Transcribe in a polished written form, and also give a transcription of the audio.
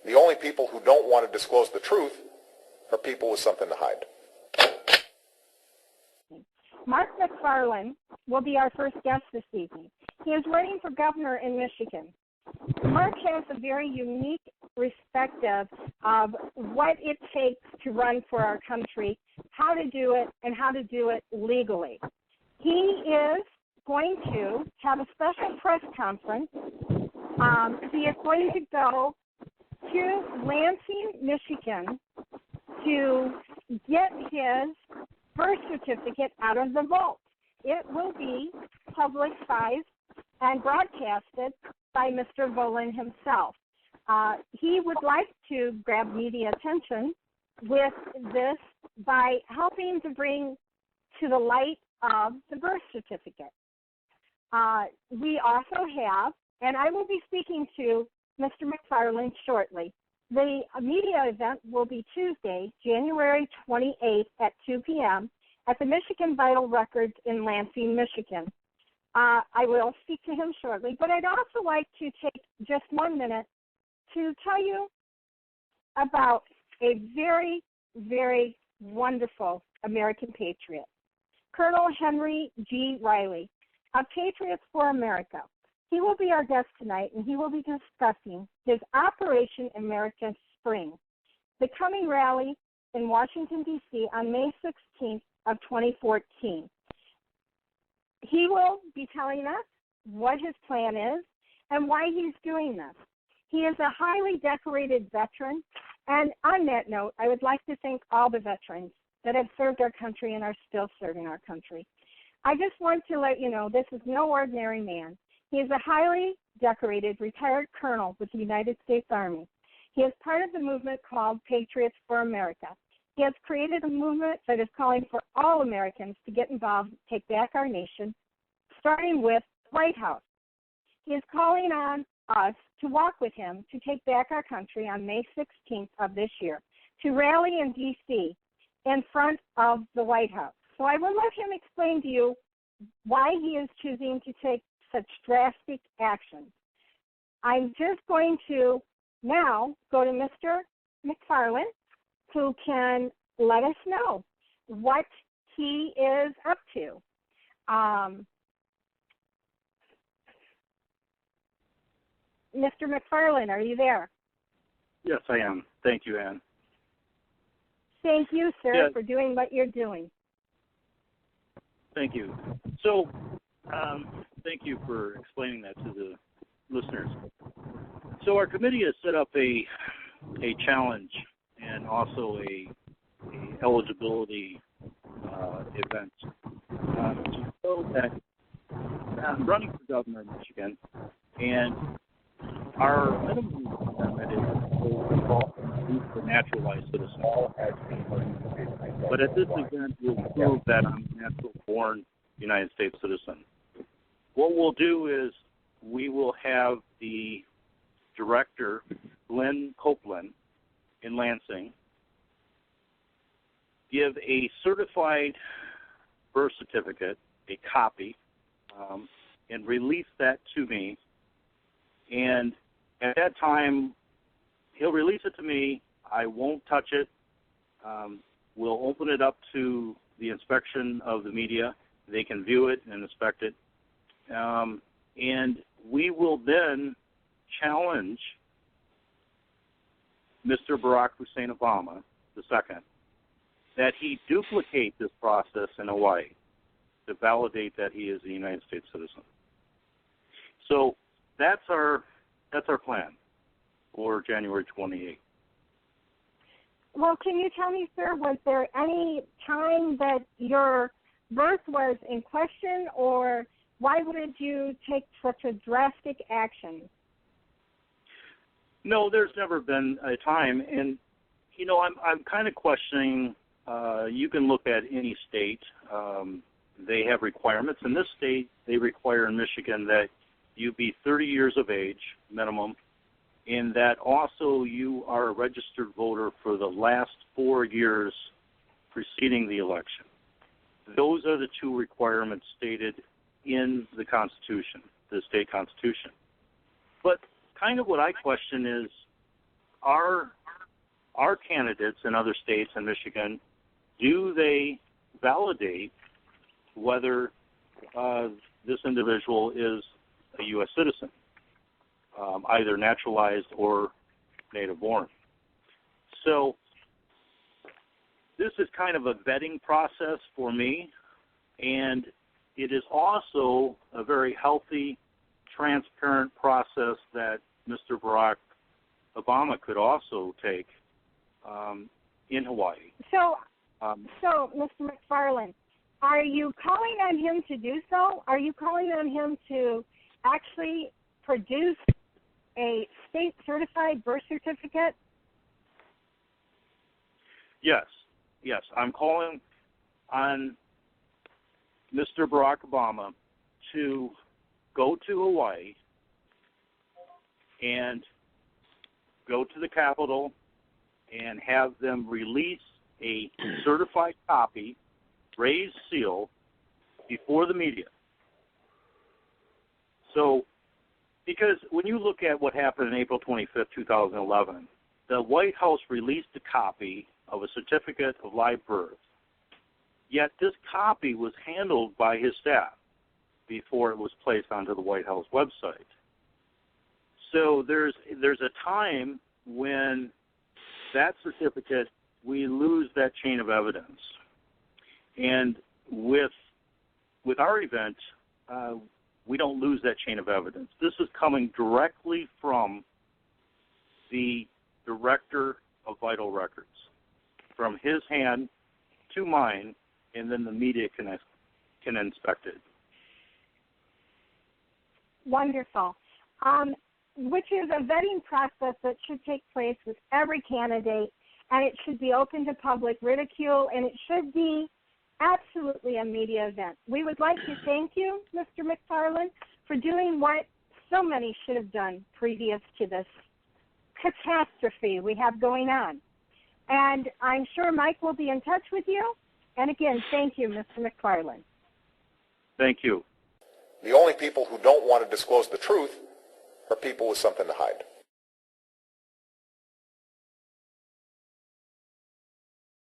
The only people who don't want to disclose the truth are people with something to hide. Mark McFarland will be our first guest this evening. He is running for governor in Michigan. Mark has a very unique perspective of what it takes to run for our country, how to do it, and how to do it legally. He is going to have a special press conference. He is going to go to Lansing, Michigan, to get his birth certificate out of the vault. It will be publicized and broadcasted by Mr. Volin himself. He would like to grab media attention with this by helping to bring to the light of the birth certificate. We also have, and I will be speaking to Mr. McFarland shortly, the media event will be Tuesday, January 28th at 2 p.m. at the Michigan Vital Records in Lansing, Michigan. I will speak to him shortly, but I'd also like to take just 1 minute to tell you about a very, very wonderful American patriot, Colonel Henry G. Riley of Patriots for America. He will be our guest tonight, and he will be discussing his Operation American Spring, the coming rally in Washington, D.C. on May 16th of 2014. He will be telling us what his plan is and why he's doing this. He is a highly decorated veteran, and on that note, I would like to thank all the veterans that have served our country and are still serving our country. I just want to let you know this is no ordinary man. He is a highly decorated retired colonel with the United States Army. He is part of the movement called Patriots for America. He has created a movement that is calling for all Americans to get involved, take back our nation, starting with the White House. He is calling on us to walk with him to take back our country on May 16th of this year, to rally in D.C. in front of the White House. So I will let him explain to you why he is choosing to take such drastic actions. I'm just going to now go to Mr. McFarland, who can let us know what he is up to. Mr. McFarland, are you there? Yes, I am. Thank you, Ann. Thank you, sir, for doing what you're doing. Thank you. So, thank you for explaining that to the listeners. So our committee has set up a challenge and also a eligibility event to show that I'm running for governor of Michigan, and our minimum requirement is for naturalized citizens. But at this event, we'll prove that I'm a natural-born United States citizen. What we'll do is we will have the director, Glenn Copeland, in Lansing, give a certified birth certificate, a copy, and release that to me. And at that time, he'll release it to me. I won't touch it. We'll open it up to the inspection of the media. They can view it and inspect it. And we will then challenge Mr. Barack Hussein Obama II that he duplicate this process in Hawaii to validate that he is a United States citizen. So that's our plan for January 28th. Well, can you tell me, sir, was there any time that your birth was in question, or why would you take such a drastic action? No, there's never been a time, and you know, I'm kind of questioning. You can look at any state; they have requirements. In this state, they require in Michigan that you be 30 years of age minimum, and that also you are a registered voter for the last 4 years preceding the election. Those are the two requirements stated in the Constitution, the state Constitution. But kind of what I question is, our candidates in other states and Michigan, do they validate whether this individual is a U.S. citizen, either naturalized or native born? So this is kind of a vetting process for me, and it is also a very healthy, transparent process that Mr. Barack Obama could also take in Hawaii. So, Mr. McFarland, are you calling on him to do so? Are you calling on him to actually produce a state-certified birth certificate? Yes. I'm calling on Mr. Barack Obama to go to Hawaii and go to the Capitol and have them release a certified copy, raised seal, before the media. So, because when you look at what happened on April 25th, 2011, the White House released a copy of a certificate of live birth, yet this copy was handled by his staff before it was placed onto the White House website. So there's a time when that certificate, we lose that chain of evidence. And with our event, we don't lose that chain of evidence. This is coming directly from the Director of Vital Records, from his hand to mine, and then the media can inspect it. Wonderful. Which is a vetting process that should take place with every candidate, and it should be open to public ridicule, and it should be absolutely a media event. We would like to thank you, Mr. McFarland, for doing what so many should have done previous to this catastrophe we have going on. And I'm sure Mike will be in touch with you. And again, thank you, Mr. McFarland. Thank you. The only people who don't want to disclose the truth are people with something to hide.